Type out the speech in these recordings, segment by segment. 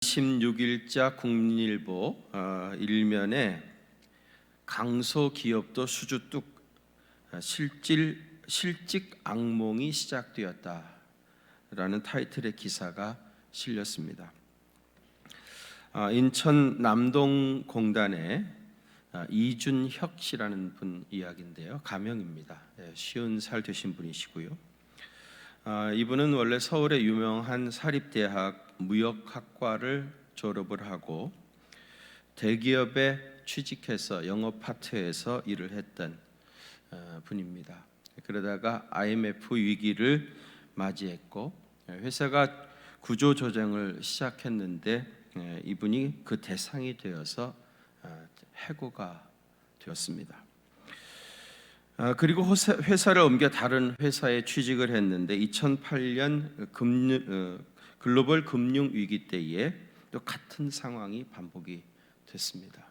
16일자 국민일보 일면에 강소기업도 수주뚝 실직 악몽이 시작되었다라는 타이틀의 기사가 실렸습니다. 인천 남동공단의 이준혁 씨라는 분 이야기인데요. 가명입니다. 50살 되신 분이시고요. 이분은 원래 서울의 유명한 사립대학 무역학과를 졸업을 하고 대기업에 취직해서 영업 파트에서 일을 했던 분입니다. 그러다가 IMF 위기를 맞이했고 회사가 구조조정을 시작했는데 이분이 그 대상이 되어서 해고가 되었습니다. 그리고 회사를 옮겨 다른 회사에 취직을 했는데 2008년 글로벌 금융 위기 때에 또 같은 상황이 반복이 됐습니다.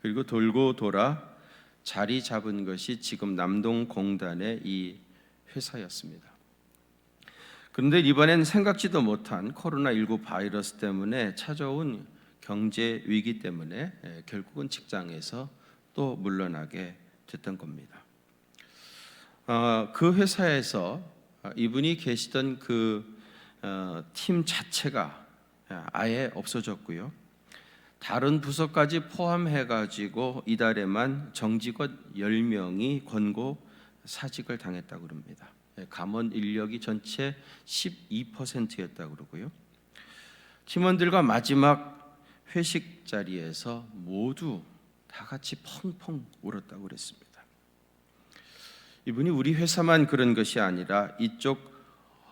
그리고 돌고 돌아 자리 잡은 것이 지금 남동공단의 이 회사였습니다. 그런데 이번엔 생각지도 못한 코로나19 바이러스 때문에 찾아온 경제 위기 때문에 결국은 직장에서 또 물러나게 됐던 겁니다. 그 회사에서 이분이 계시던 그 팀 자체가 아예 없어졌고요. 다른 부서까지 포함해가지고 이달에만 정직원 10명이 권고 사직을 당했다고 합니다. 감원 인력이 전체 12%였다고 그러고요. 팀원들과 마지막 회식 자리에서 모두 다 같이 펑펑 울었다고 그랬습니다. 이분이 우리 회사만 그런 것이 아니라 이쪽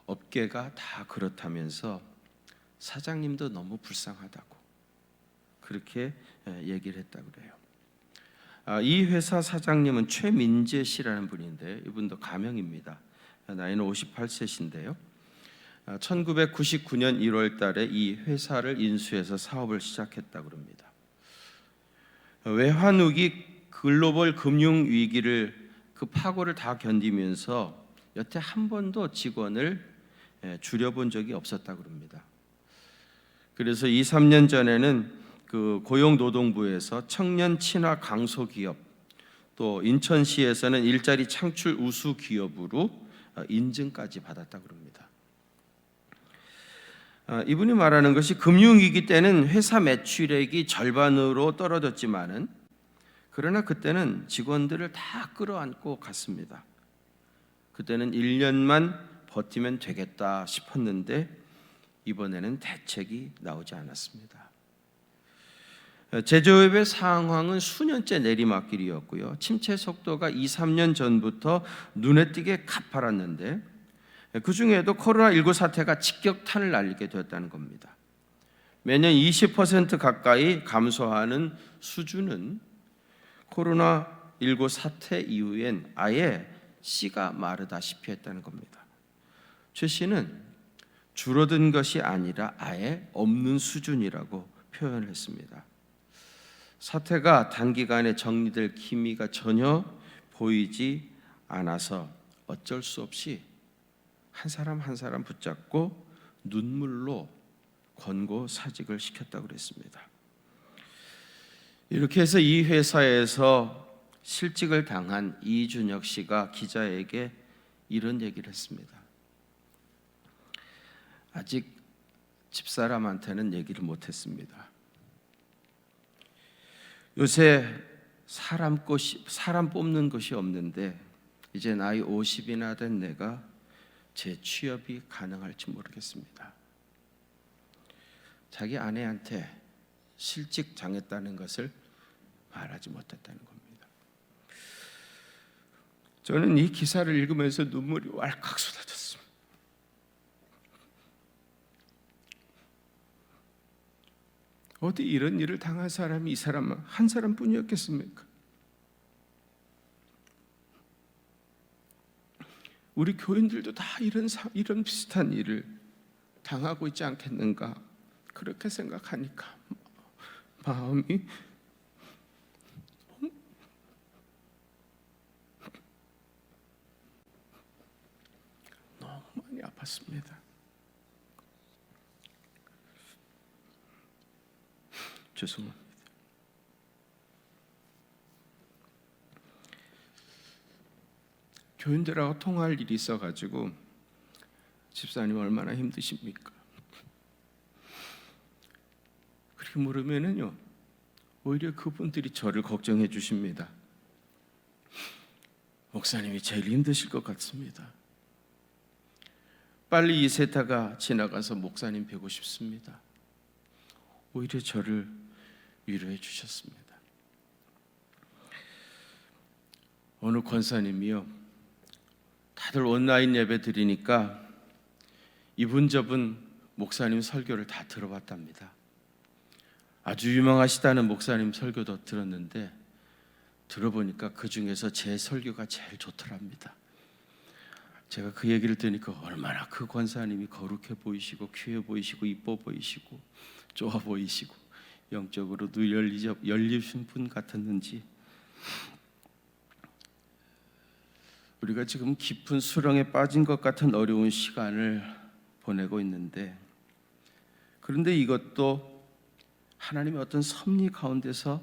업계가 다 그렇다면서 사장님도 너무 불쌍하다고 그렇게 얘기를 했다고 그래요. 이 회사 사장님은 최민재 씨라는 분인데 이분도 가명입니다. 나이는 58세신데요. 1999년 1월 달에 이 회사를 인수해서 사업을 시작했다고 합니다. 외환위기 글로벌 금융 위기를 그 파고를 다 견디면서 여태 한 번도 직원을 줄여본 적이 없었다고 합니다. 그래서 2, 3년 전에는 그 고용노동부에서 청년 친화 강소기업, 또 인천시에서는 일자리 창출 우수 기업으로 인증까지 받았다고 합니다. 이분이 말하는 것이 금융위기 때는 회사 매출액이 절반으로 떨어졌지만은 그러나 그때는 직원들을 다 끌어안고 갔습니다. 그때는 1년만 버티면 되겠다 싶었는데 이번에는 대책이 나오지 않았습니다. 제조업의 상황은 수년째 내리막길이었고요. 침체 속도가 2, 3년 전부터 눈에 띄게 가팔랐는데 그 중에도 코로나19 사태가 직격탄을 날리게 되었다는 겁니다. 매년 20% 가까이 감소하는 수준은 코로나19 사태 이후엔 아예 씨가 마르다시피 했다는 겁니다. 최 씨는 줄어든 것이 아니라 아예 없는 수준이라고 표현을 했습니다. 사태가 단기간에 정리될 기미가 전혀 보이지 않아서 어쩔 수 없이 한 사람 한 사람 붙잡고 눈물로 권고 사직을 시켰다고 그랬습니다. 이렇게 해서 이 회사에서 실직을 당한 이준혁 씨가 기자에게 이런 얘기를 했습니다. 아직 집사람한테는 얘기를 못했습니다. 요새 사람 뽑는 것이 없는데 이제 나이 50이나 된 내가 재취업이 가능할지 모르겠습니다. 자기 아내한테 실직 당했다는 것을 말하지 못했다는 겁니다. 저는 이 기사를 읽으면서 눈물이 왈칵 쏟아졌습니다. 어디 이런 일을 당한 사람이 이 사람 한 사람뿐이었겠습니까? 우리 교인들도 다 이런 비슷한 일을 당하고 있지 않겠는가? 그렇게 생각하니까 마음이 너무 많이 아팠습니다. 죄송합니다. 교인들하고 통화할 일이 있어가지고 집사님 얼마나 힘드십니까? 그렇게 물으면은요, 오히려 그분들이 저를 걱정해 주십니다. 목사님이 제일 힘드실 것 같습니다. 빨리 이 세타가 지나가서 목사님 뵈고 싶습니다. 오히려 저를 위로해 주셨습니다. 어느 권사님이요, 다들 온라인 예배 드리니까 이분저분 목사님 설교를 다 들어봤답니다. 아주 유명하시다는 목사님 설교도 들었는데 들어보니까 그 중에서 제 설교가 제일 좋더랍니다. 제가 그 얘기를 들으니까 얼마나 그 권사님이 거룩해 보이시고 귀해 보이시고 이뻐 보이시고 좋아 보이시고 영적으로도 열리신 분 같았는지. 우리가 지금 깊은 수렁에 빠진 것 같은 어려운 시간을 보내고 있는데, 그런데 이것도 하나님의 어떤 섭리 가운데서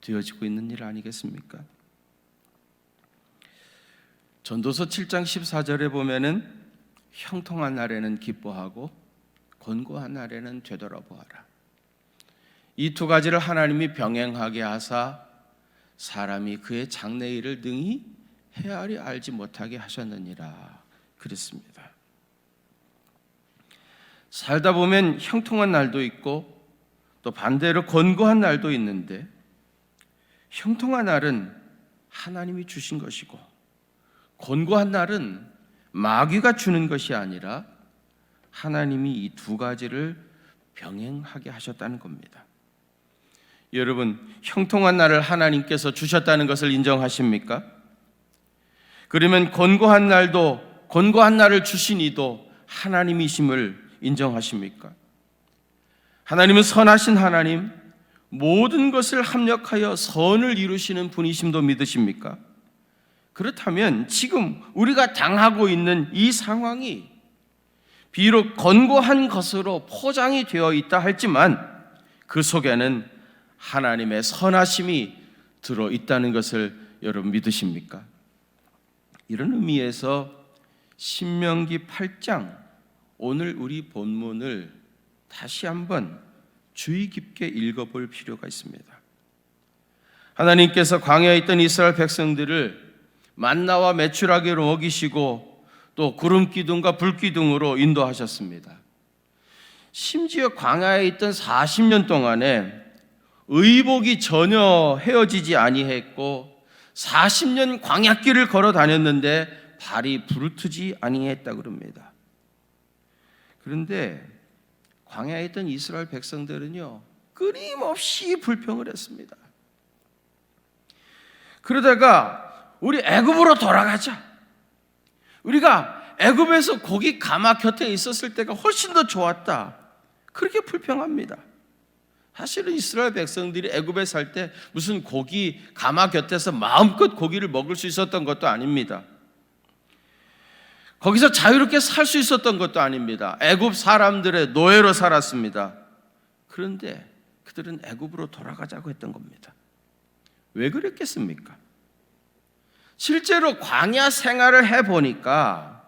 되어지고 있는 일 아니겠습니까? 전도서 7장 14절에 보면은 형통한 날에는 기뻐하고 곤고한 날에는 되돌아보아라. 이 두 가지를 하나님이 병행하게 하사 사람이 그의 장래일을 능히 헤아리 알지 못하게 하셨느니라 그랬습니다. 살다 보면 형통한 날도 있고 또 반대로 곤고한 날도 있는데, 형통한 날은 하나님이 주신 것이고 곤고한 날은 마귀가 주는 것이 아니라 하나님이 이 두 가지를 병행하게 하셨다는 겁니다. 여러분, 형통한 날을 하나님께서 주셨다는 것을 인정하십니까? 그러면 곤고한 날을 주신 이도 하나님이심을 인정하십니까? 하나님은 선하신 하나님, 모든 것을 합력하여 선을 이루시는 분이심도 믿으십니까? 그렇다면 지금 우리가 당하고 있는 이 상황이 비록 곤고한 것으로 포장이 되어 있다 할지만 그 속에는 하나님의 선하심이 들어있다는 것을 여러분 믿으십니까? 이런 의미에서 신명기 8장, 오늘 우리 본문을 다시 한번 주의 깊게 읽어볼 필요가 있습니다. 하나님께서 광야에 있던 이스라엘 백성들을 만나와 메추라기로 먹이시고 또 구름 기둥과 불 기둥으로 인도하셨습니다. 심지어 광야에 있던 40년 동안에 의복이 전혀 헤어지지 아니했고 40년 광야길을 걸어 다녔는데 발이 부르트지 아니했다 그럽니다. 그런데 광야에 있던 이스라엘 백성들은요, 끊임없이 불평을 했습니다. 그러다가 우리 애굽으로 돌아가자. 우리가 애굽에서 고기 가마 곁에 있었을 때가 훨씬 더 좋았다. 그렇게 불평합니다. 사실은 이스라엘 백성들이 애굽에 살 때 무슨 고기 가마 곁에서 마음껏 고기를 먹을 수 있었던 것도 아닙니다. 거기서 자유롭게 살 수 있었던 것도 아닙니다. 애굽 사람들의 노예로 살았습니다. 그런데 그들은 애굽으로 돌아가자고 했던 겁니다. 왜 그랬겠습니까? 실제로 광야 생활을 해보니까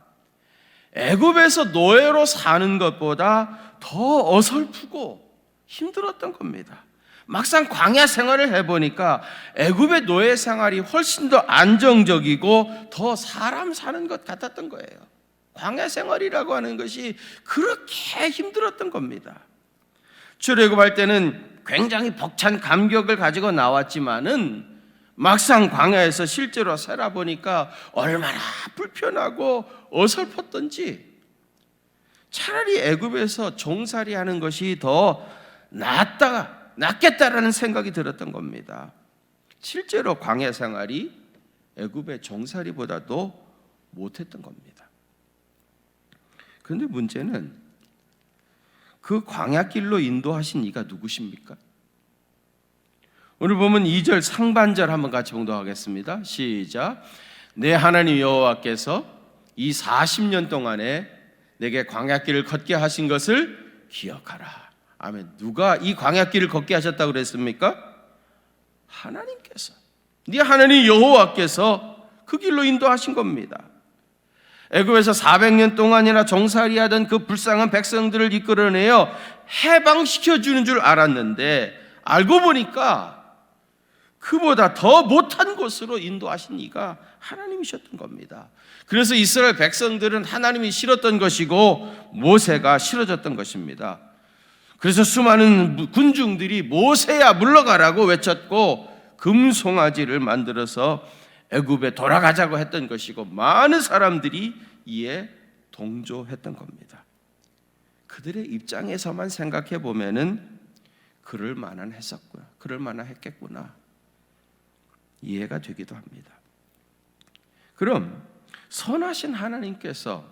애굽에서 노예로 사는 것보다 더 어설프고 힘들었던 겁니다. 막상 광야 생활을 해보니까 애굽의 노예 생활이 훨씬 더 안정적이고 더 사람 사는 것 같았던 거예요. 광야 생활이라고 하는 것이 그렇게 힘들었던 겁니다. 출애굽할 때는 굉장히 벅찬 감격을 가지고 나왔지만은 막상 광야에서 실제로 살아보니까 얼마나 불편하고 어설펐던지, 차라리 애굽에서 종살이 하는 것이 더 낫겠다라는 생각이 들었던 겁니다. 실제로 광야 생활이 애굽의 종살이보다도 못했던 겁니다. 그런데 문제는 그 광야길로 인도하신 이가 누구십니까? 오늘 보면 2절 상반절 한번 같이 봉독하겠습니다. 시작. 내 하나님 여호와께서 이 40년 동안에 내게 광야길을 걷게 하신 것을 기억하라. 아멘. 누가 이 광야길을 걷게 하셨다고 그랬습니까? 하나님께서. 네 하나님 여호와께서 그 길로 인도하신 겁니다. 애굽에서 400년 동안이나 종살이하던 그 불쌍한 백성들을 이끌어내어 해방시켜주는 줄 알았는데 알고 보니까 그보다 더 못한 곳으로 인도하신 이가 하나님이셨던 겁니다. 그래서 이스라엘 백성들은 하나님이 싫었던 것이고 모세가 싫어졌던 것입니다. 그래서 수많은 군중들이 모세야 물러가라고 외쳤고 금송아지를 만들어서 애굽에 돌아가자고 했던 것이고 많은 사람들이 이에 동조했던 겁니다. 그들의 입장에서만 생각해 보면은 그럴 만한 했었고요. 그럴 만한 했겠구나. 이해가 되기도 합니다. 그럼 선하신 하나님께서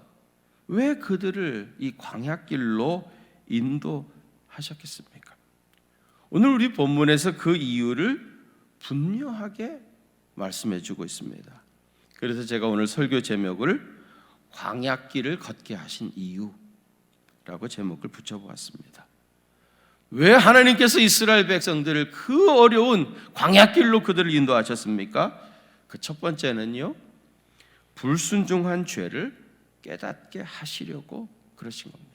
왜 그들을 이 광야길로 인도하셨겠습니까? 오늘 우리 본문에서 그 이유를 분명하게 말씀해 주고 있습니다. 그래서 제가 오늘 설교 제목을 광야길을 걷게 하신 이유라고 제목을 붙여보았습니다. 왜 하나님께서 이스라엘 백성들을 그 어려운 광야길로 그들을 인도하셨습니까? 그 첫 번째는요, 불순종한 죄를 깨닫게 하시려고 그러신 겁니다.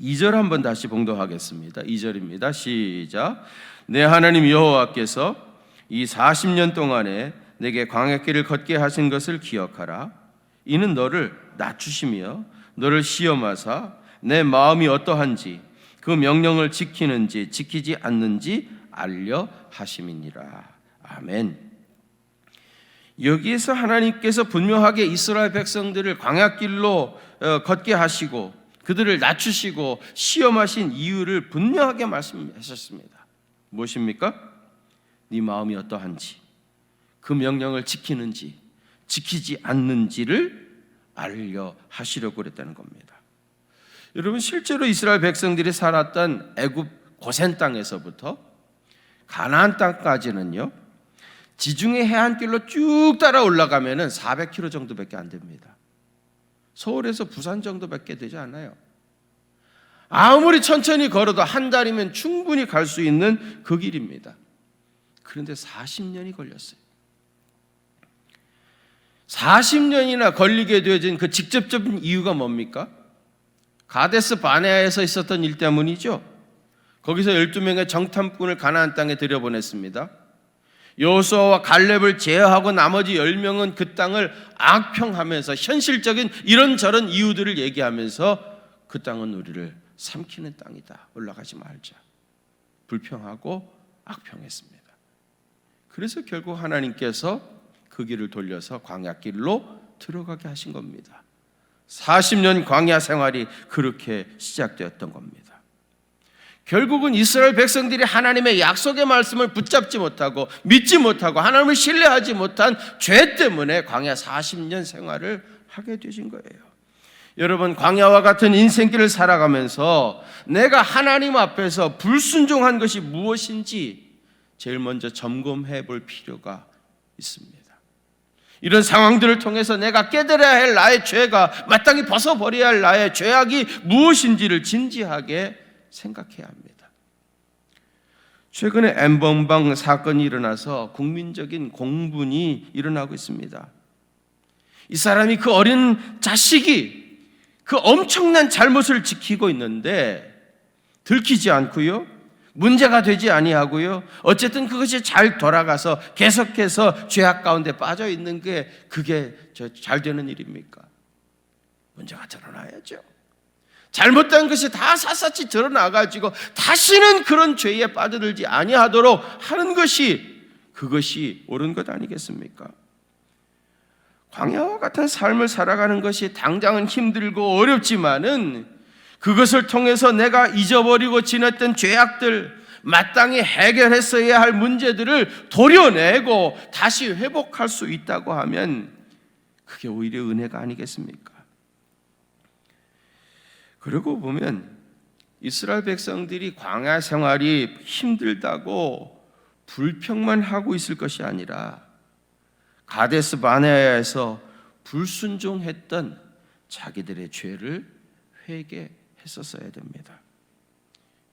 2절 한번 다시 봉독하겠습니다. 2절입니다. 시작. 내 하나님 여호와께서 이 40년 동안에 내게 광야길을 걷게 하신 것을 기억하라. 이는 너를 낮추시며 너를 시험하사 내 마음이 어떠한지 그 명령을 지키는지 지키지 않는지 알려 하심이니라. 아멘. 여기에서 하나님께서 분명하게 이스라엘 백성들을 광야길로 걷게 하시고 그들을 낮추시고 시험하신 이유를 분명하게 말씀하셨습니다. 무엇입니까? 네 마음이 어떠한지 그 명령을 지키는지 지키지 않는지를 알려 하시려고 그랬다는 겁니다. 여러분, 실제로 이스라엘 백성들이 살았던 애굽 고센 땅에서부터 가나안 땅까지는요, 지중해 해안길로 쭉 따라 올라가면은 400km 정도밖에 안 됩니다. 서울에서 부산 정도밖에 되지 않아요. 아무리 천천히 걸어도 한 달이면 충분히 갈 수 있는 그 길입니다. 그런데 40년이 걸렸어요. 40년이나 걸리게 되어진 그 직접적인 이유가 뭡니까? 가데스 바네아에서 있었던 일 때문이죠. 거기서 12명의 정탐꾼을 가나안 땅에 들여보냈습니다. 여호수아와 갈렙을 제어하고 나머지 10명은 그 땅을 악평하면서 현실적인 이런저런 이유들을 얘기하면서 그 땅은 우리를 삼키는 땅이다. 올라가지 말자. 불평하고 악평했습니다. 그래서 결국 하나님께서 그 길을 돌려서 광야길로 들어가게 하신 겁니다. 40년 광야 생활이 그렇게 시작되었던 겁니다. 결국은 이스라엘 백성들이 하나님의 약속의 말씀을 붙잡지 못하고 믿지 못하고 하나님을 신뢰하지 못한 죄 때문에 광야 40년 생활을 하게 되신 거예요. 여러분, 광야와 같은 인생길을 살아가면서 내가 하나님 앞에서 불순종한 것이 무엇인지 제일 먼저 점검해 볼 필요가 있습니다. 이런 상황들을 통해서 내가 깨달아야 할 나의 죄가, 마땅히 벗어버려야 할 나의 죄악이 무엇인지를 진지하게 생각해야 합니다. 최근에 엠번방 사건이 일어나서 국민적인 공분이 일어나고 있습니다. 이 사람이, 그 어린 자식이 그 엄청난 잘못을 지키고 있는데 들키지 않고요, 문제가 되지 아니하고요, 어쨌든 그것이 잘 돌아가서 계속해서 죄악 가운데 빠져 있는 게 그게 잘 되는 일입니까? 문제가 드러나야죠. 잘못된 것이 다 샅샅이 드러나가지고 다시는 그런 죄에 빠져들지 아니하도록 하는 것이, 그것이 옳은 것 아니겠습니까? 광야와 같은 삶을 살아가는 것이 당장은 힘들고 어렵지만은 그것을 통해서 내가 잊어버리고 지냈던 죄악들, 마땅히 해결했어야 할 문제들을 도려내고 다시 회복할 수 있다고 하면 그게 오히려 은혜가 아니겠습니까? 그러고 보면 이스라엘 백성들이 광야 생활이 힘들다고 불평만 하고 있을 것이 아니라 가데스 바네아에서 불순종했던 자기들의 죄를 회개했었어야 됩니다.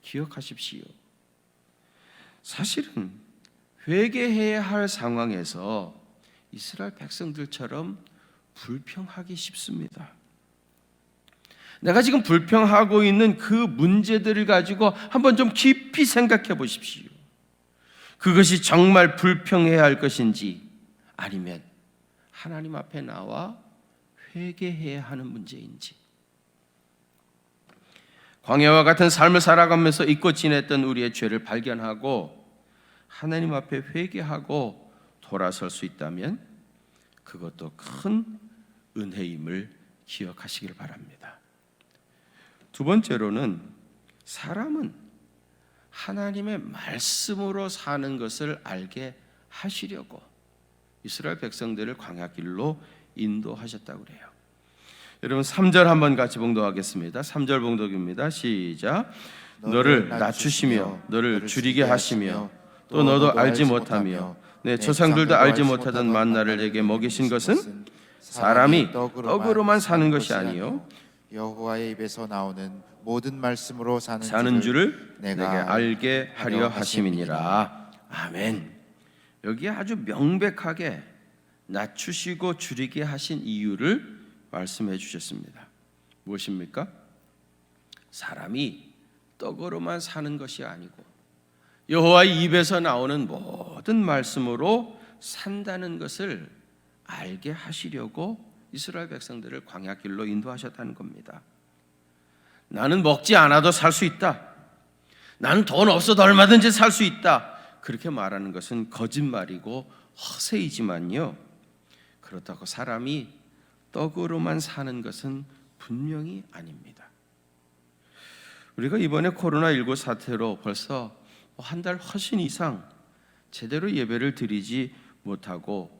기억하십시오. 사실은 회개해야 할 상황에서 이스라엘 백성들처럼 불평하기 쉽습니다. 내가 지금 불평하고 있는 그 문제들을 가지고 한번 좀 깊이 생각해 보십시오. 그것이 정말 불평해야 할 것인지 아니면 하나님 앞에 나와 회개해야 하는 문제인지. 광야와 같은 삶을 살아가면서 잊고 지냈던 우리의 죄를 발견하고 하나님 앞에 회개하고 돌아설 수 있다면 그것도 큰 은혜임을 기억하시길 바랍니다. 두 번째로는 사람은 하나님의 말씀으로 사는 것을 알게 하시려고 이스라엘 백성들을 광야길로 인도하셨다고 그래요. 여러분 3절 한번 같이 봉독하겠습니다. 3절 봉독입니다. 시작. 너를 낮추시며 너를 줄이게 하시며 또 너도 알지 못하며 내 조상들도 알지 못하던 만나를 내게 먹이신 것은 사람이 떡으로만 사는 것이 아니요 여호와의 입에서 나오는 모든 말씀으로 사는 줄을 내게 알게 하려 하심이니라. 아멘. 여기에 아주 명백하게 낮추시고 줄이게 하신 이유를 말씀해 주셨습니다. 무엇입니까? 사람이 떡으로만 사는 것이 아니고 여호와의 입에서 나오는 모든 말씀으로 산다는 것을 알게 하시려고 이스라엘 백성들을 광야길로 인도하셨다는 겁니다. 나는 먹지 않아도 살 수 있다. 나는 돈 없어도 얼마든지 살 수 있다. 그렇게 말하는 것은 거짓말이고 허세이지만요, 그렇다고 사람이 떡으로만 사는 것은 분명히 아닙니다. 우리가 이번에 코로나19 사태로 벌써 한 달 훨씬 이상 제대로 예배를 드리지 못하고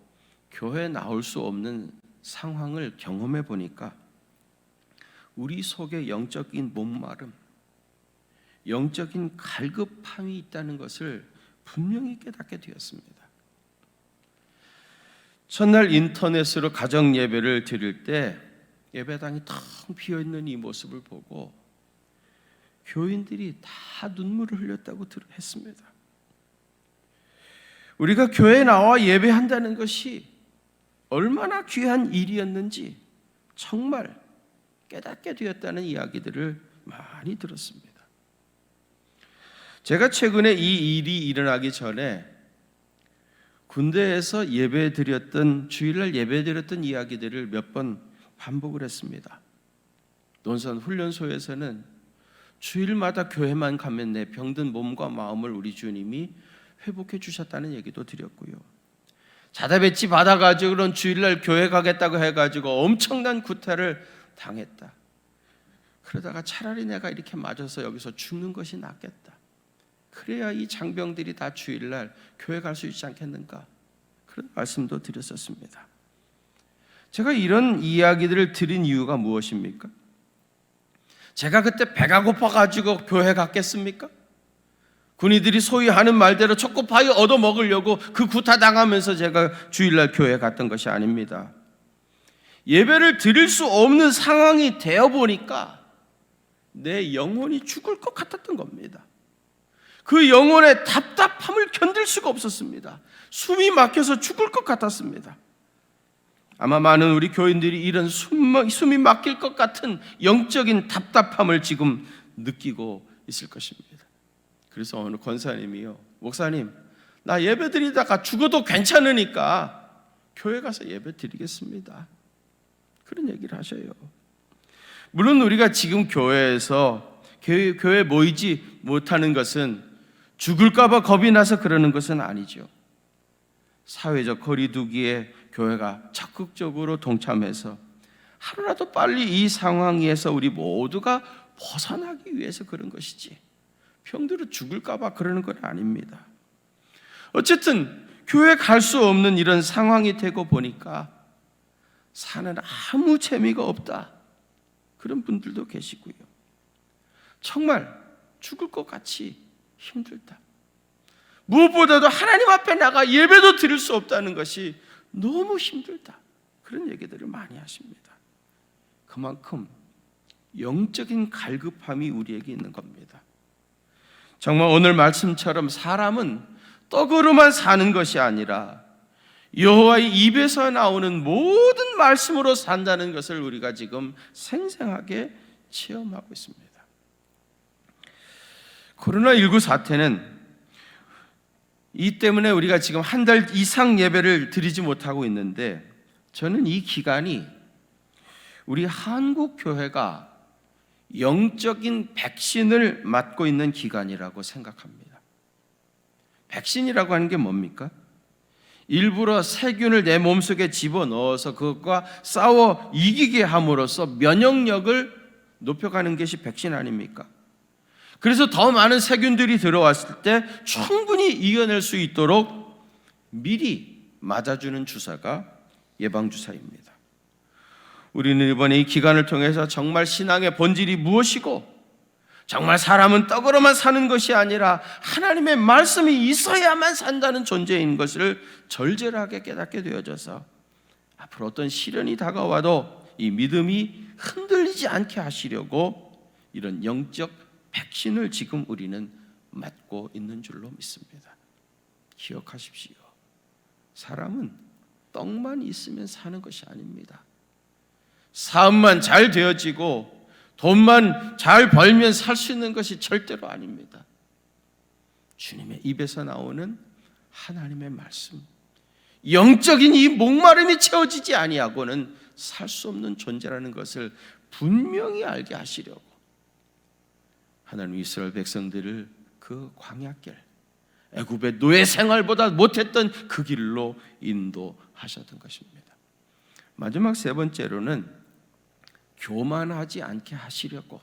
교회에 나올 수 없는 상황을 경험해 보니까 우리 속에 영적인 목마름, 영적인 갈급함이 있다는 것을 분명히 깨닫게 되었습니다. 첫날 인터넷으로 가정 예배를 드릴 때 예배당이 텅 비어 있는 이 모습을 보고 교인들이 다 눈물을 흘렸다고 했습니다. 우리가 교회에 나와 예배한다는 것이 얼마나 귀한 일이었는지 정말 깨닫게 되었다는 이야기들을 많이 들었습니다. 제가 최근에 이 일이 일어나기 전에 군대에서 예배드렸던, 주일날 예배드렸던 이야기들을 몇 번 반복을 했습니다. 논산 훈련소에서는 주일마다 교회만 가면 내 병든 몸과 마음을 우리 주님이 회복해 주셨다는 얘기도 드렸고요. 자다 배치 받아가지고 그런 주일날 교회 가겠다고 해가지고 엄청난 구타를 당했다. 그러다가 차라리 내가 이렇게 맞아서 여기서 죽는 것이 낫겠다. 그래야 이 장병들이 다 주일날 교회 갈 수 있지 않겠는가? 그런 말씀도 드렸었습니다. 제가 이런 이야기들을 드린 이유가 무엇입니까? 제가 그때 배가 고파가지고 교회 갔겠습니까? 군인들이 소위 하는 말대로 초코파이 얻어 먹으려고 그 구타 당하면서 제가 주일날 교회 갔던 것이 아닙니다. 예배를 드릴 수 없는 상황이 되어 보니까 내 영혼이 죽을 것 같았던 겁니다. 그 영혼의 답답함을 견딜 수가 없었습니다. 숨이 막혀서 죽을 것 같았습니다. 아마 많은 우리 교인들이 이런 숨이 막힐 것 같은 영적인 답답함을 지금 느끼고 있을 것입니다. 그래서 어느 권사님이요, 목사님, 나 예배 드리다가 죽어도 괜찮으니까 교회 가서 예배 드리겠습니다. 그런 얘기를 하셔요. 물론 우리가 지금 교회에서 교회에 모이지 못하는 것은 죽을까 봐 겁이 나서 그러는 것은 아니죠. 사회적 거리두기에 교회가 적극적으로 동참해서 하루라도 빨리 이 상황에서 우리 모두가 벗어나기 위해서 그런 것이지, 병들어 죽을까 봐 그러는 건 아닙니다. 어쨌든 교회 갈 수 없는 이런 상황이 되고 보니까 사는 아무 재미가 없다, 그런 분들도 계시고요. 정말 죽을 것 같이 힘들다, 무엇보다도 하나님 앞에 나가 예배도 드릴 수 없다는 것이 너무 힘들다, 그런 얘기들을 많이 하십니다. 그만큼 영적인 갈급함이 우리에게 있는 겁니다. 정말 오늘 말씀처럼 사람은 떡으로만 사는 것이 아니라 여호와의 입에서 나오는 모든 말씀으로 산다는 것을 우리가 지금 생생하게 체험하고 있습니다. 코로나19 사태는 이 때문에 우리가 지금 한 달 이상 예배를 드리지 못하고 있는데, 저는 이 기간이 우리 한국 교회가 영적인 백신을 맞고 있는 기간이라고 생각합니다. 백신이라고 하는 게 뭡니까? 일부러 세균을 내 몸속에 집어넣어서 그것과 싸워 이기게 함으로써 면역력을 높여가는 것이 백신 아닙니까? 그래서 더 많은 세균들이 들어왔을 때 충분히 이겨낼 수 있도록 미리 맞아주는 주사가 예방주사입니다. 우리는 이번에 이 기간을 통해서 정말 신앙의 본질이 무엇이고, 정말 사람은 떡으로만 사는 것이 아니라 하나님의 말씀이 있어야만 산다는 존재인 것을 절절하게 깨닫게 되어져서 앞으로 어떤 시련이 다가와도 이 믿음이 흔들리지 않게 하시려고 이런 영적 백신을 지금 우리는 맞고 있는 줄로 믿습니다. 기억하십시오. 사람은 떡만 있으면 사는 것이 아닙니다. 사업만 잘 되어지고 돈만 잘 벌면 살 수 있는 것이 절대로 아닙니다. 주님의 입에서 나오는 하나님의 말씀, 영적인 이 목마름이 채워지지 아니하고는 살 수 없는 존재라는 것을 분명히 알게 하시려고 하나님 이스라엘 백성들을 그 광야길, 애굽의 노예 생활보다 못했던 그 길로 인도하셨던 것입니다. 마지막 세 번째로는 교만하지 않게 하시려고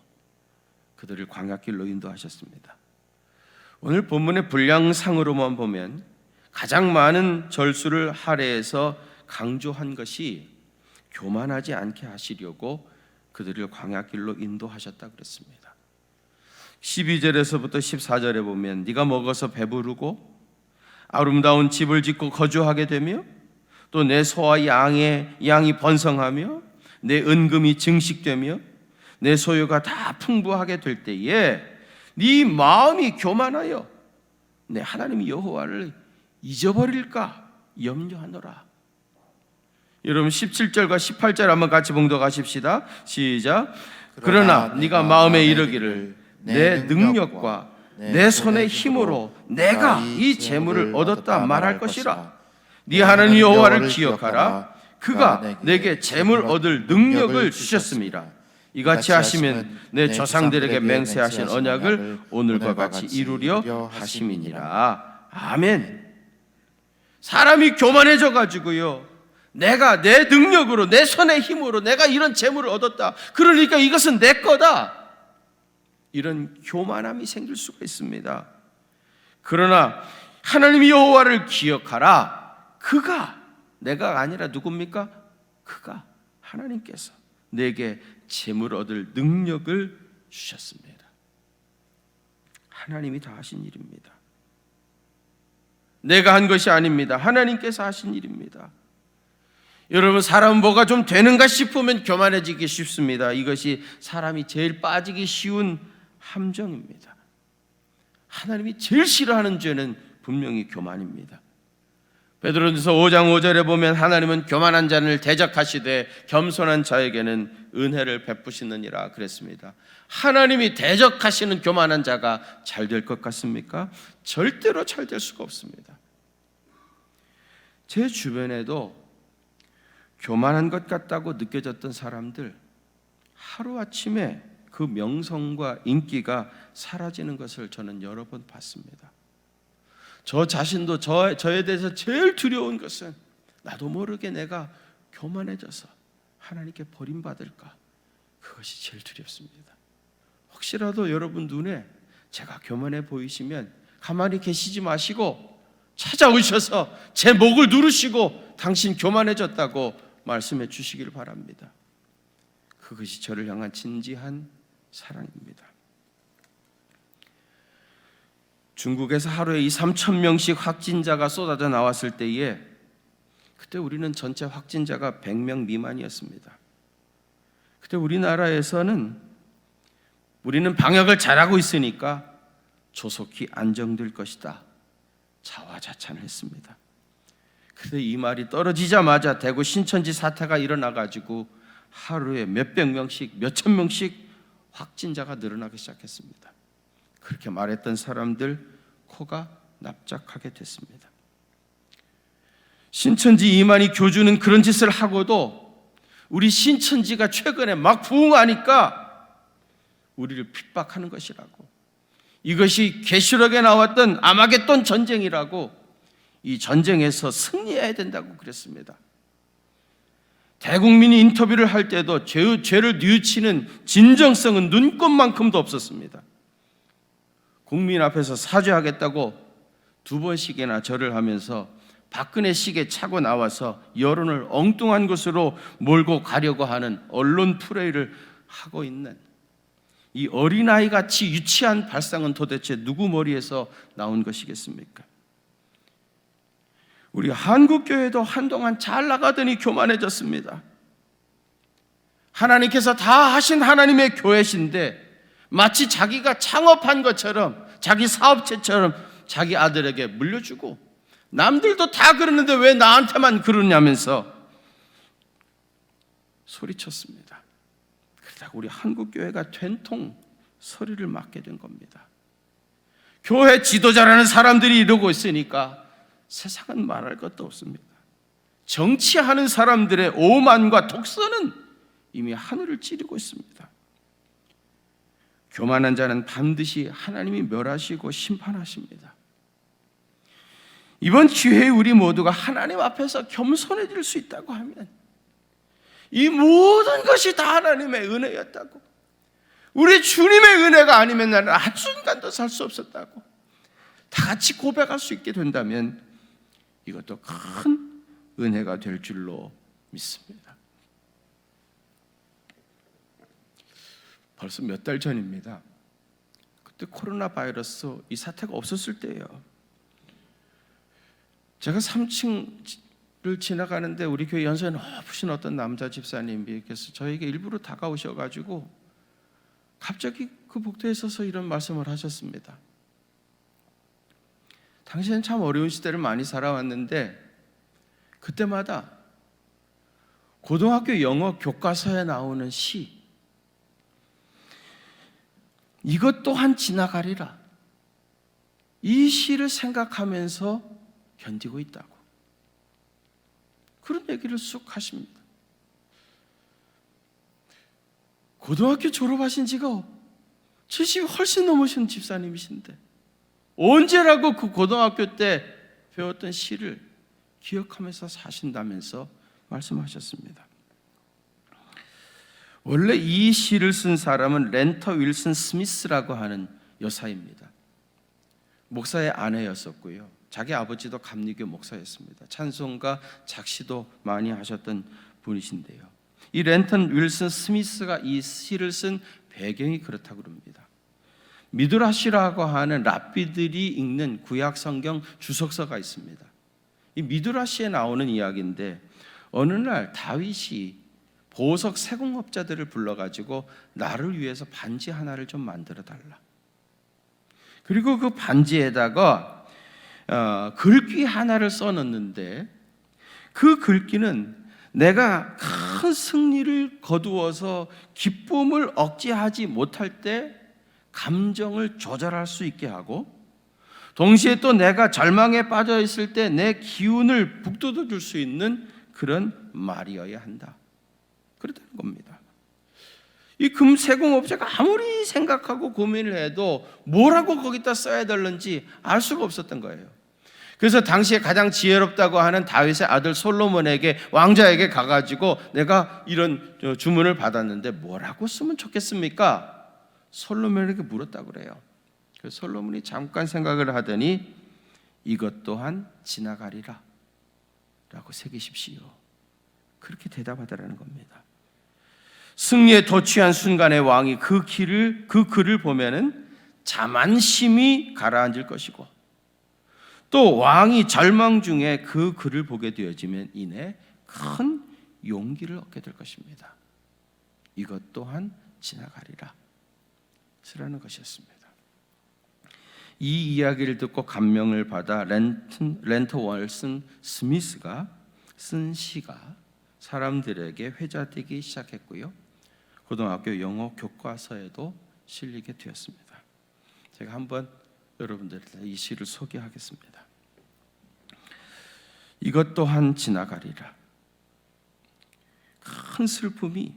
그들을 광야길로 인도하셨습니다. 오늘 본문의 분량상으로만 보면 가장 많은 절수를 할애해서 강조한 것이 교만하지 않게 하시려고 그들을 광야길로 인도하셨다 그랬습니다. 12절에서부터 14절에 보면 네가 먹어서 배부르고 아름다운 집을 짓고 거주하게 되며 또 내 소와 양이 번성하며 내 은금이 증식되며 내 소유가 다 풍부하게 될 때에 네 마음이 교만하여 내 하나님 여호와를 잊어버릴까 염려하노라. 여러분 17절과 18절 한번 같이 봉독하십시다. 시작. 그러나 네가 마음에 이르기를 내 능력과 내 손의 힘으로 내가 이 재물을 얻었다 말할 것이라. 네 하나님 여호와를 기억하라. 그가 내게 재물 얻을 능력을 주셨습니다. 이같이 하시면 내 조상들에게 맹세하신 언약을 오늘과 같이 이루려 하심이니라. 아멘. 사람이 교만해져 가지고요, 내가 내 능력으로 내 손의 힘으로 내가 이런 재물을 얻었다, 그러니까 이것은 내 거다, 이런 교만함이 생길 수가 있습니다. 그러나 하나님 여호와를 기억하라. 그가, 내가 아니라 누굽니까? 그가, 하나님께서 내게 재물 얻을 능력을 주셨습니다. 하나님이 다 하신 일입니다. 내가 한 것이 아닙니다. 하나님께서 하신 일입니다. 여러분, 사람은 뭐가 좀 되는가 싶으면 교만해지기 쉽습니다. 이것이 사람이 제일 빠지기 쉬운 함정입니다. 하나님이 제일 싫어하는 죄는 분명히 교만입니다. 베드로전서 5장 5절에 보면 하나님은 교만한 자를 대적하시되 겸손한 자에게는 은혜를 베푸시느니라 그랬습니다. 하나님이 대적하시는 교만한 자가 잘 될 것 같습니까? 절대로 잘 될 수가 없습니다. 제 주변에도 교만한 것 같다고 느껴졌던 사람들, 하루아침에 그 명성과 인기가 사라지는 것을 저는 여러 번 봤습니다. 저 자신도 저에 대해서 제일 두려운 것은 나도 모르게 내가 교만해져서 하나님께 버림받을까, 그것이 제일 두렵습니다. 혹시라도 여러분 눈에 제가 교만해 보이시면 가만히 계시지 마시고 찾아오셔서 제 목을 누르시고 당신 교만해졌다고 말씀해 주시기를 바랍니다. 그것이 저를 향한 진지한 사랑입니다. 중국에서 하루에 3,000명씩 확진자가 쏟아져 나왔을 때에 그때 우리는 전체 확진자가 100명 미만이었습니다. 그때 우리나라에서는 우리는 방역을 잘하고 있으니까 조속히 안정될 것이다 자화자찬을 했습니다. 그런데 이 말이 떨어지자마자 대구 신천지 사태가 일어나가지고 하루에 몇백 명씩 몇천 명씩 확진자가 늘어나기 시작했습니다. 그렇게 말했던 사람들 코가 납작하게 됐습니다. 신천지 이만희 교주는 그런 짓을 하고도 우리 신천지가 최근에 막 부흥하니까 우리를 핍박하는 것이라고, 이것이 계시록에 나왔던 아마겟돈 전쟁이라고, 이 전쟁에서 승리해야 된다고 그랬습니다. 대국민이 인터뷰를 할 때도 죄를 뉘우치는 진정성은 눈꼽만큼도 없었습니다. 국민 앞에서 사죄하겠다고 2번씩이나 절을 하면서 박근혜식에 차고 나와서 여론을 엉뚱한 곳으로 몰고 가려고 하는 언론 프레이를 하고 있는 이 어린아이같이 유치한 발상은 도대체 누구 머리에서 나온 것이겠습니까? 우리 한국교회도 한동안 잘 나가더니 교만해졌습니다. 하나님께서 다 하신 하나님의 교회신데 마치 자기가 창업한 것처럼, 자기 사업체처럼 자기 아들에게 물려주고, 남들도 다 그러는데 왜 나한테만 그러냐면서 소리쳤습니다. 그러다가 우리 한국교회가 된통 소리를 맞게 된 겁니다. 교회 지도자라는 사람들이 이러고 있으니까 세상은 말할 것도 없습니다. 정치하는 사람들의 오만과 독선은 이미 하늘을 찌르고 있습니다. 교만한 자는 반드시 하나님이 멸하시고 심판하십니다. 이번 기회에 우리 모두가 하나님 앞에서 겸손해질 수 있다고 하면 이 모든 것이 다 하나님의 은혜였다고, 우리 주님의 은혜가 아니면 나는 한순간도 살 수 없었다고 다 같이 고백할 수 있게 된다면 이것도 큰 은혜가 될 줄로 믿습니다. 벌써 몇 달 전입니다. 그때 코로나 바이러스 이 사태가 없었을 때예요. 제가 3층을 지나가는데 우리 교회 연세 높으신 어떤 남자 집사님께서 저에게 일부러 다가오셔가지고 갑자기 그 복도에 서서 이런 말씀을 하셨습니다. 당신은 참 어려운 시대를 많이 살아왔는데 그때마다 고등학교 영어 교과서에 나오는 시, 이것 또한 지나가리라, 이 시를 생각하면서 견디고 있다고, 그런 얘기를 쑥 하십니다. 고등학교 졸업하신 지가 70이 훨씬 넘으신 집사님이신데 언제라고 그 고등학교 때 배웠던 시를 기억하면서 사신다면서 말씀하셨습니다. 원래 이 시를 쓴 사람은 렌터 윌슨 스미스라고 하는 여사입니다. 목사의 아내였었고요, 자기 아버지도 감리교 목사였습니다. 찬송가 작시도 많이 하셨던 분이신데요, 이 렌턴 윌슨 스미스가 이 시를 쓴 배경이 그렇다고 합니다. 미드라시라고 하는 랍비들이 읽는 구약 성경 주석서가 있습니다. 이 미드라시에 나오는 이야기인데 어느 날 다윗이 보석 세공업자들을 불러가지고 나를 위해서 반지 하나를 좀 만들어 달라. 그리고 그 반지에다가 글귀 하나를 써놓는데 그 글귀는 내가 큰 승리를 거두어서 기쁨을 억제하지 못할 때 감정을 조절할 수 있게 하고, 동시에 또 내가 절망에 빠져 있을 때 내 기운을 북돋워 줄 수 있는 그런 말이어야 한다, 그렇다는 겁니다. 이 금세공업자가 아무리 생각하고 고민을 해도 뭐라고 거기다 써야 되는지 알 수가 없었던 거예요. 그래서 당시에 가장 지혜롭다고 하는 다윗의 아들 솔로몬에게, 왕자에게 가가지고 내가 이런 주문을 받았는데 뭐라고 쓰면 좋겠습니까? 솔로몬에게 물었다고 그래요. 그래서 솔로몬이 잠깐 생각을 하더니 이것 또한 지나가리라 라고 새기십시오, 그렇게 대답하더라는 겁니다. 승리에 도취한 순간에 왕이 그 글을 보면은 자만심이 가라앉을 것이고, 또 왕이 절망 중에 그 글을 보게 되어지면 이내 큰 용기를 얻게 될 것입니다. 이것 또한 지나가리라 라는 것이었습니다. 이 이야기를 듣고 감명을 받아 렌터 월슨 스미스가 쓴 시가 사람들에게 회자되기 시작했고요. 고등학교 영어 교과서에도 실리게 되었습니다. 제가 한번 여러분들께 이 시를 소개하겠습니다. 이것 또한 지나가리라. 큰 슬픔이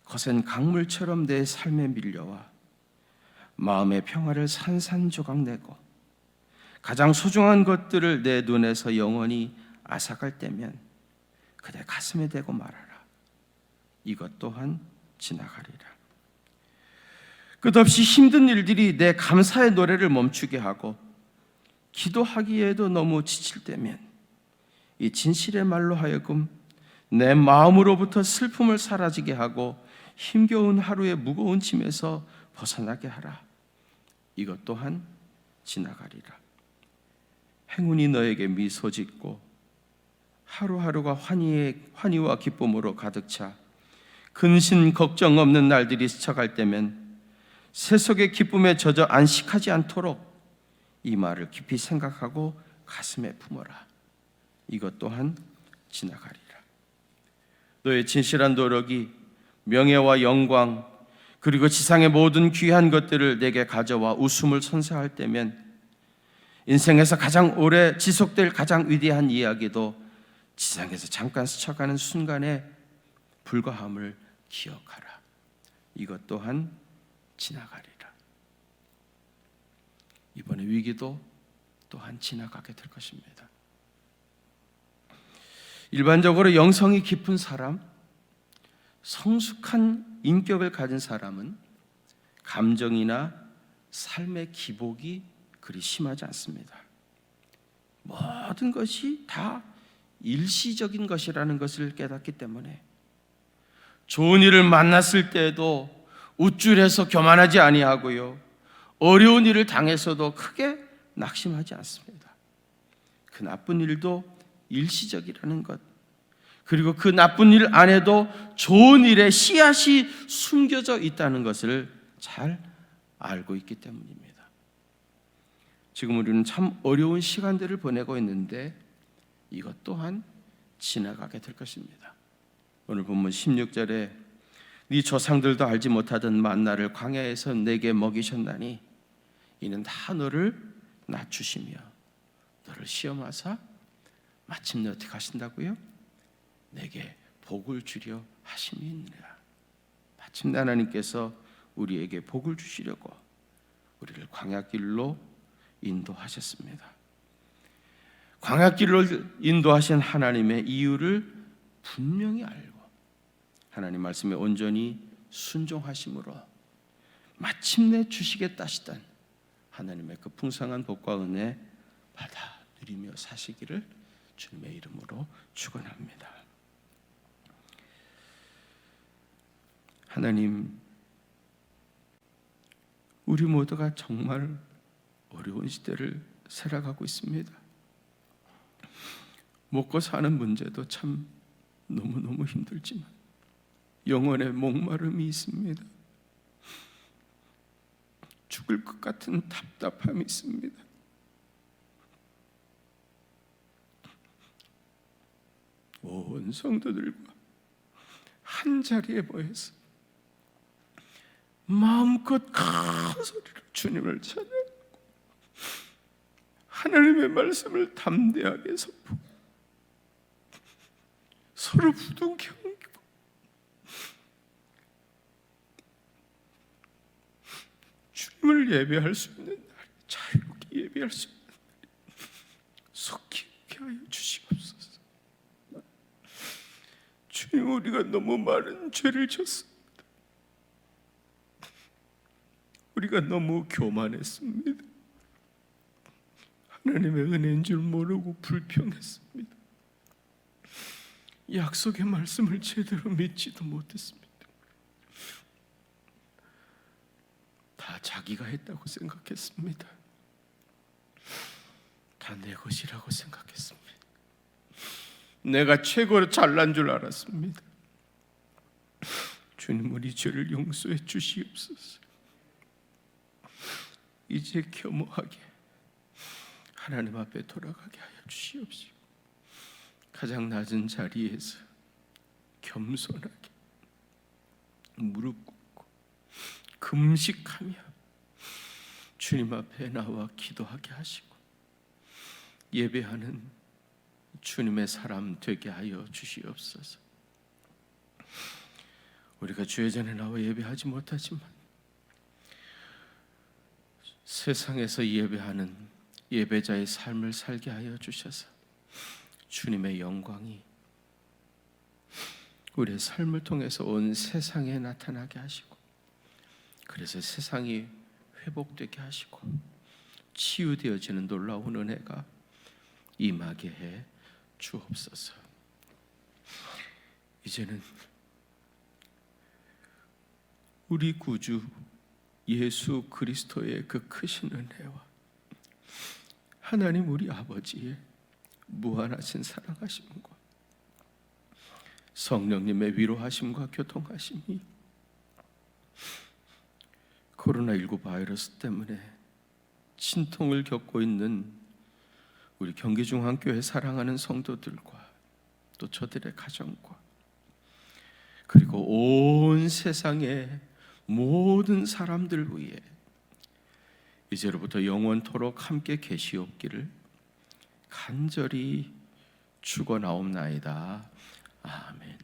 거센 강물처럼 내 삶에 밀려와 마음의 평화를 산산조각 내고 가장 소중한 것들을 내 눈에서 영원히 앗아갈 때면 그대 가슴에 대고 말하라. 이것 또한 지나가리라. 끝없이 힘든 일들이 내 감사의 노래를 멈추게 하고 기도하기에도 너무 지칠 때면 이 진실의 말로 하여금 내 마음으로부터 슬픔을 사라지게 하고 힘겨운 하루의 무거운 짐에서 벗어나게 하라. 이것 또한 지나가리라. 행운이 너에게 미소 짓고 하루하루가 환희와 기쁨으로 가득 차 근심 걱정 없는 날들이 스쳐갈 때면 세속의 기쁨에 젖어 안식하지 않도록 이 말을 깊이 생각하고 가슴에 품어라. 이것 또한 지나가리라. 너의 진실한 노력이 명예와 영광 그리고 지상의 모든 귀한 것들을 내게 가져와 웃음을 선사할 때면 인생에서 가장 오래 지속될 가장 위대한 이야기도 지상에서 잠깐 스쳐가는 순간에 불과함을 기억하라. 이것 또한 지나가리라. 이번의 위기도 또한 지나가게 될 것입니다. 일반적으로 영성이 깊은 사람, 성숙한 인격을 가진 사람은 감정이나 삶의 기복이 그리 심하지 않습니다. 모든 것이 다 일시적인 것이라는 것을 깨닫기 때문에 좋은 일을 만났을 때에도 우쭐해서 교만하지 아니하고요, 어려운 일을 당해서도 크게 낙심하지 않습니다. 그 나쁜 일도 일시적이라는 것, 그리고 그 나쁜 일 안에도 좋은 일의 씨앗이 숨겨져 있다는 것을 잘 알고 있기 때문입니다. 지금 우리는 참 어려운 시간들을 보내고 있는데 이것 또한 지나가게 될 것입니다. 오늘 본문 16절에 네 조상들도 알지 못하던 만나를 광야에서 내게 먹이셨나니 이는 다 너를 낮추시며 너를 시험하사 마침내 어떻게 하신다고요? 내게 복을 주려 하심이니라. 마침내 하나님께서 우리에게 복을 주시려고 우리를 광야길로 인도하셨습니다. 광야길로 인도하신 하나님의 이유를 분명히 알고 하나님 말씀에 온전히 순종하심으로 마침내 주시겠다 하시던 하나님의 그 풍성한 복과 은혜 받아 누리며 사시기를 주님의 이름으로 축원합니다. 하나님, 우리 모두가 정말 어려운 시대를 살아가고 있습니다. 먹고 사는 문제도 참 너무너무 힘들지만 영혼의 목마름이 있습니다. 죽을 것 같은 답답함이 있습니다. 온 성도들과 한 자리에 모여서 마음껏 큰 소리로 주님을 찬양하고 하나님의 말씀을 담대하게 선포, 서로 부둥켜 안기고 주님을 예배할 수 있는 날, 자유롭게 예배할 수 있는 날 속히 오게 하여 주시옵소서. 주님, 우리가 너무 많은 죄를 졌습니다. 우리가 너무 교만했습니다. 하나님의 은혜인 줄 모르고 불평했습니다. 약속의 말씀을 제대로 믿지도 못했습니다. 다 자기가 했다고 생각했습니다. 다 내 것이라고 생각했습니다. 내가 최고로 잘난 줄 알았습니다. 주님, 우리 죄를 용서해 주시옵소서. 이제 겸허하게 하나님 앞에 돌아가게 하여 주시옵시고, 가장 낮은 자리에서 겸손하게 무릎 꿇고 금식하며 주님 앞에 나와 기도하게 하시고 예배하는 주님의 사람 되게 하여 주시옵소서. 우리가 주의 전에 나와 예배하지 못하지만 세상에서 예배하는 예배자의 삶을 살게 하여 주셔서 주님의 영광이 우리의 삶을 통해서 온 세상에 나타나게 하시고, 그래서 세상이 회복되게 하시고 치유되어지는 놀라운 은혜가 임하게 해 주옵소서. 이제는 우리 구주 예수 그리스도의 그 크신 은혜와 하나님 우리 아버지의 무한하신 사랑하심과 성령님의 위로하심과 교통하심이 코로나19 바이러스 때문에 진통을 겪고 있는 우리 경기중앙교회 사랑하는 성도들과 또 저들의 가정과 그리고 온 세상의 모든 사람들 위해 이제로부터 영원토록 함께 계시옵기를 간절히 축원하옵나이다. 아멘.